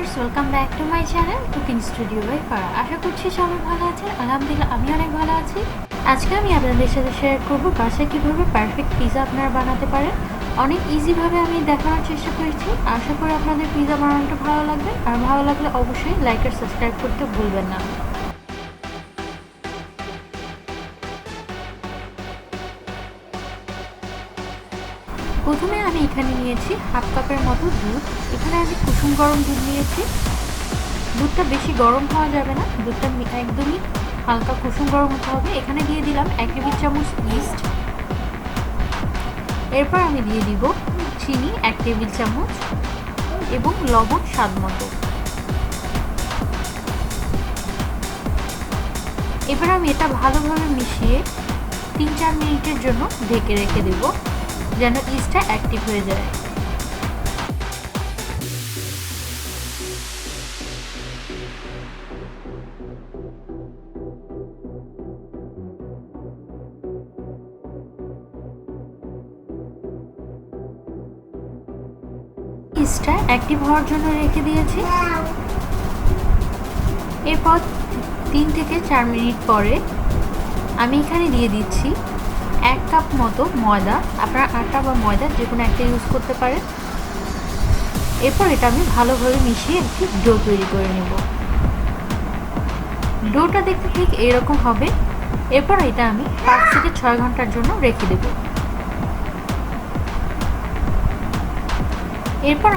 Viewers, welcome back to my channel cooking studio by Farah. আশা করছি সবাই ভালো আছেন। আলহামদুলিল্লাহ আমি অনেক ভালো আছি। আজকে আমি আপনাদের সাথে শেয়ার করব বাসায় কীভাবে পারফেক্ট পিৎজা আপনারা বানাতে পারেন। অনেক ইজিভাবে আমি দেখানোর চেষ্টা করেছি। আশা করি আপনাদের পিৎজা বানানোটা ভালো লাগবে, আর ভালো লাগলে অবশ্যই লাইক আর সাবস্ক্রাইব করতে ভুলবেন না। প্রথমে আমি এখানে নিয়েছি হাফ কাপের মতো দুধ। এখানে আমি কুসুম গরম দুধ নিয়েছি। দুধটা বেশি গরম হওয়া যাবে না, দুধটা একদমই হালকা কুসুম গরম হতে হবে। এখানে দিয়ে দিলাম 1 টেবিল চামচ ইস্ট। এরপর আমি দিয়ে দিব চিনি 1 টেবিল চামচ এবং লবণ স্বাদ মতো। এবার আমি এটা ভালোভাবে মিশিয়ে 3-4 মিনিটের জন্য ঢেকে রেখে দেব, যেন ইস্টটা অ্যাক্টিভ হয়ে যায়। ইস্টটা অ্যাক্টিভ হওয়ার জন্য রেখে দিয়েছি। এরপর 3 থেকে 4 মিনিট পরে আমি এখানে দিয়ে দিচ্ছি 1 কাপ মতো ময়দা। আপনারা আটা বা ময়দা যে কোনো একটা ইউজ করতে পারেন। এরপর এটা আমি ভালোভাবে মিশিয়ে একটি ডো তৈরি করে নেব। ডোটা দেখতে ঠিক এরকম হবে। এরপর এটা আমি 5 থেকে 6 ঘন্টার জন্য রেখে দেব। এরপর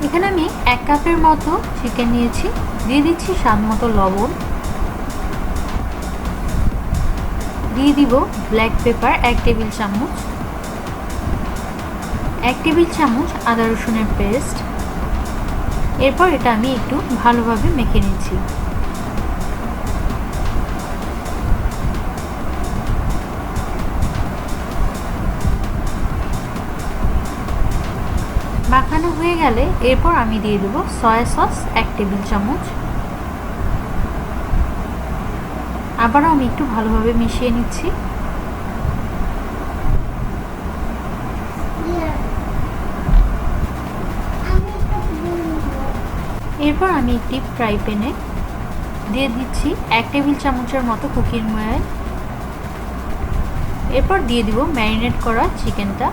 এখানে আমি 1 কাপের মতো চিকেন নিয়েছি, দিয়ে দিচ্ছি স্বাদ মতো লবণ, দিয়ে দিব ব্ল্যাক পেপার 1 টেবিল চামচ, 1 টেবিল চামচ আদা রসুনের পেস্ট। এরপর এটা আমি একটু ভালোভাবে মেখে নিচ্ছি। মাখানো হয়ে গেলে এরপর আমি দিয়ে দেব সয়া সস 1 টেবিল চামচ। আবারও আমি একটু ভালোভাবে মিশিয়ে নিচ্ছি। এরপর আমি একটি ফ্রাই প্যানে দিয়ে দিচ্ছি 1 টেবিল চামচের মতো কুকিং অয়েল। এরপর দিয়ে দিব ম্যারিনেট করা চিকেনটা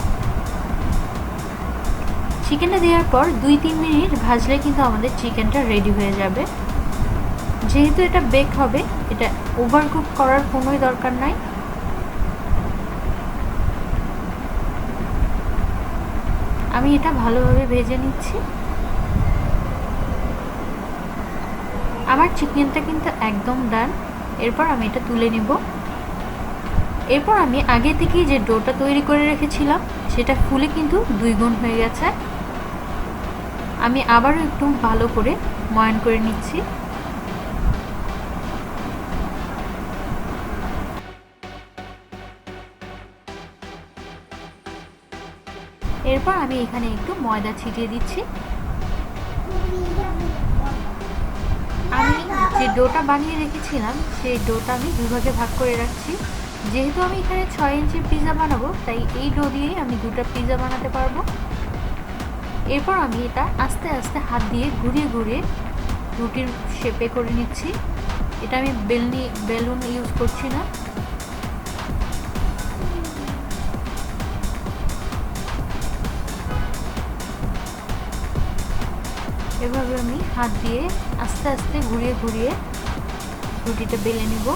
দেওয়ার পর 2-3 মিনিট ভাজলে কিন্তু আমাদের চিকেনটা রেডি হয়ে যাবে। যেহেতু এটা বেক হবে, এটা ওভারকুক করার কোনোই দরকার নাই। আমি এটা ভালোভাবে ভেজে নিচ্ছি। আমার চিকেনটা কিন্তু একদম ডান। এরপর আমি এটা তুলে নেব। এরপর আমি আগে থেকেই যে ডোটা তৈরি করে রেখেছিলাম সেটা ফুলে কিন্তু 2 গুণ হয়ে গেছে। আমি আবারও একটু ভালো করে ময়ান করে নিচ্ছি। এরপর আমি এখানে একটু ময়দা ছিটিয়ে দিচ্ছি। আমি যে ডোটা বানিয়ে রেখেছিলাম সেই ডোটা আমি 2 ভাগে ভাগ করে রাখছি। যেহেতু আমি এখানে 6 ইঞ্চি পিৎজা বানাবো, তাই এই ডো দিয়েই আমি 2টা পিৎজা বানাতে পারবো। এরপর আমি এটা আস্তে আস্তে হাত দিয়ে ঘুরিয়ে ঘুরিয়ে রুটির শেপে করে নিচ্ছি। এটা আমি বেলুন ইউজ করছি না। এভাবে আমি হাত দিয়ে আস্তে আস্তে ঘুরিয়ে ঘুরিয়ে রুটিটা বেলে নিব।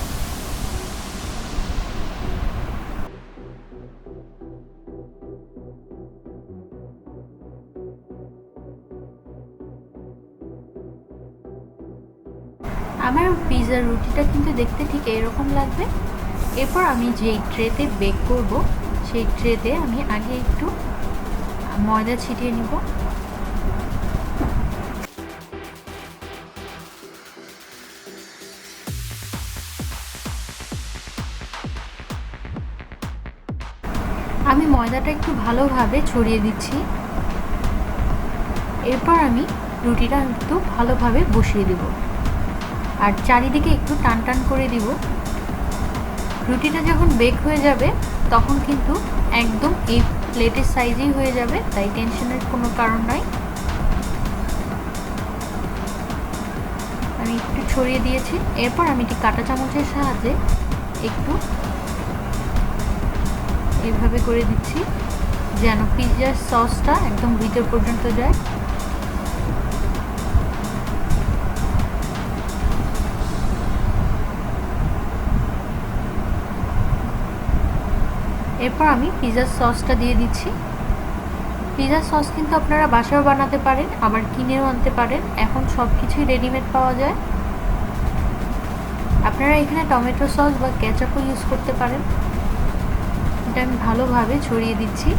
আমার পিৎজার রুটিটা কিন্তু দেখতে ঠিক এরকম লাগবে। এরপর আমি যেই ট্রেতে বেক করব সেই ট্রেতে আমি আগে একটু ময়দা ছিটিয়ে নিব। আমি ময়দাটা একটু ভালোভাবে ছড়িয়ে দিচ্ছি। এরপর আমি রুটিটা একটু ভালোভাবে বসিয়ে দেব আর চারিদিকে একটু টান টান করে দিব। রুটিটা যখন বেক হয়ে যাবে তখন কিন্তু একদম এই প্লেটের সাইজেই হয়ে যাবে, তাই টেনশনের কোনো কারণ নাই। ছড়িয়ে দিয়েছি। এরপর আমি একটি কাঁটা চামচের সাহায্যে একটু এভাবে করে দিচ্ছি যেন পিৎজার সসটা একদম ভিতর পর্যন্ত যায়। এরপর আমি পিৎজার সসটা দিয়ে দিচ্ছি। পিৎজার সস কিন্তু আপনারা বাসায়ও বানাতে পারেন, আবার কিনেও আনতে পারেন। এখন সব কিছুই রেডিমেড পাওয়া যায়। আপনারা এখানে টমেটো সস বা কেচাপও ইউজ করতে পারেন। এটা আমি ভালোভাবে ছড়িয়ে দিচ্ছি।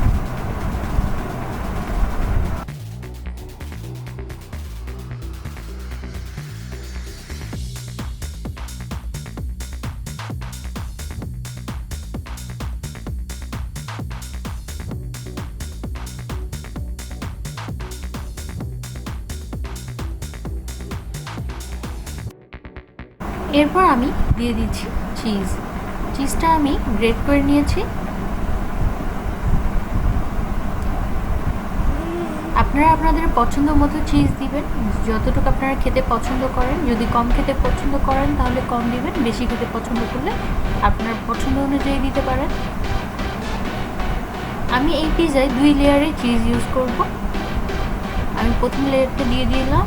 এরপর আমি দিয়ে দিচ্ছি চিজটা আমি গ্রেট করে নিয়েছি। আপনারা আপনাদের পছন্দ মতো চিজ দিবেন, যতটুকু আপনারা খেতে পছন্দ করেন। যদি কম খেতে পছন্দ করেন তাহলে কম দিবেন, বেশি খেতে পছন্দ করলে আপনার পছন্দ অনুযায়ী দিতে পারেন। আমি এই পিৎজায় 2 লেয়ারে চিজ ইউজ করব। আমি প্রথম লেয়ারটা দিয়ে দিলাম।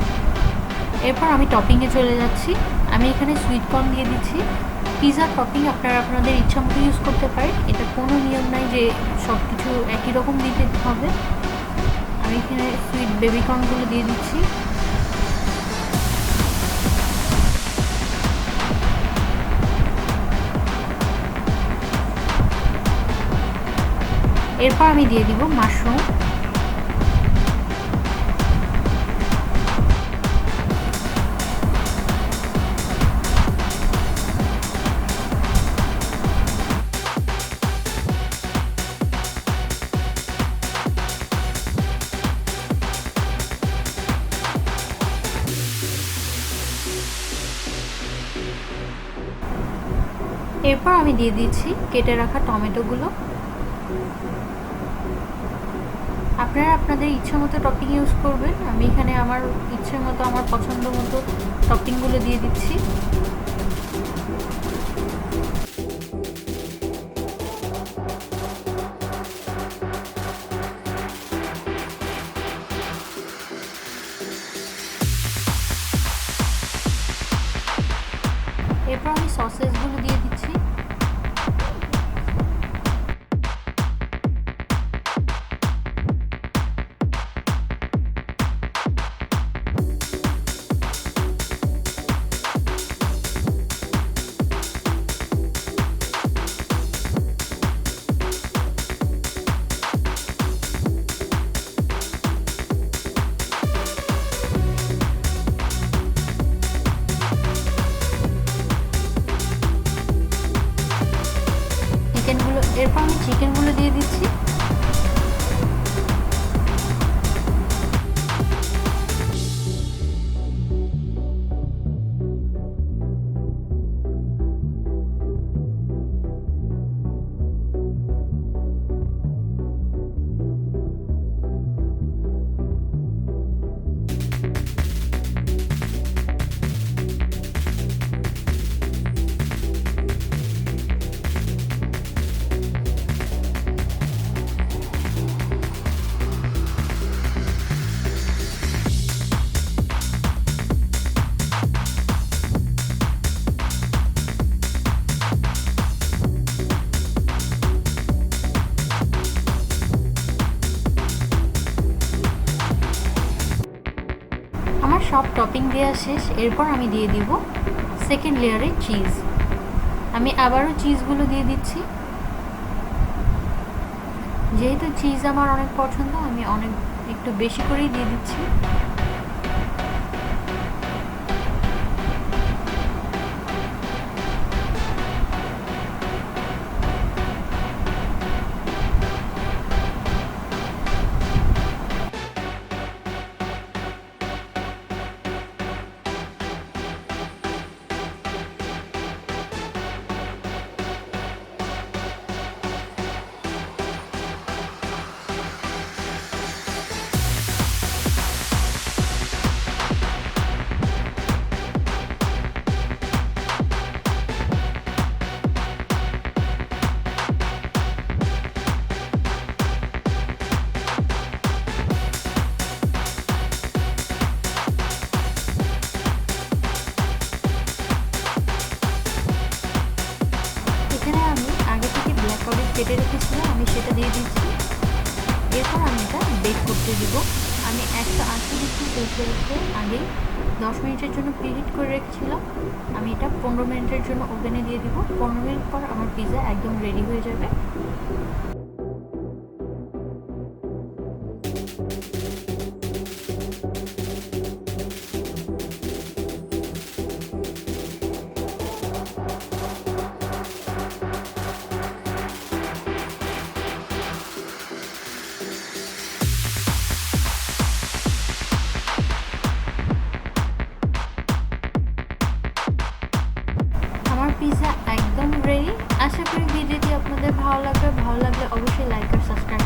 এরপর আমি টপিংয়ে চলে যাচ্ছি। আমি এখানে সুইট কর্ন দিয়ে দিচ্ছি। পিৎজার টপিং আপনারা আপনাদের ইচ্ছা মতো ইউজ করতে পারেন, এটা কোনো নিয়ম নাই যে সব কিছু একই রকম দিতে হবে। আমি এখানে সুইট বেবি কর্নগুলো দিয়ে দিচ্ছি। এরপর আমি দিয়ে দিব মাশরুম। এরপর আমি দিয়ে দিচ্ছি কেটে রাখা টমেটোগুলো। আপনারা আপনাদের ইচ্ছা মতো টপিং ইউজ করবেন। আমি এখানে আমার ইচ্ছে মতো, আমার পছন্দ মতো টপিংগুলো দিয়ে দিচ্ছি। এরপর আমি সসেসগুলো দিয়ে দিচ্ছি। এরপর আমি চিকেনগুলো দিয়ে দিচ্ছি। আমার সব টপিং দেওয়া শেষ। এরপর আমি দিয়ে দিব সেকেন্ড লেয়ারে চিজ। আমি আবারও চিজগুলো দিয়ে দিচ্ছি। যেহেতু চিজ আমার অনেক পছন্দ, আমি একটু বেশি করেই দিয়ে দিচ্ছি। তারপর আমি এটা বেক করতে দিব। আমি 180°C আগেই 10 মিনিটের জন্য প্রিহিট করে রেখেছিলাম। আমি এটা 15 মিনিটের জন্য ওভেনে দিয়ে দিব। 15 মিনিট পর আমার পিৎজা একদম রেডি হয়ে যাবে। আমার পিৎজা একদম রেডি। আশা করি ভিডিওটি আপনাদের ভালো লাগবে। ভালো লাগলে অবশ্যই লাইক আর সাবস্ক্রাইব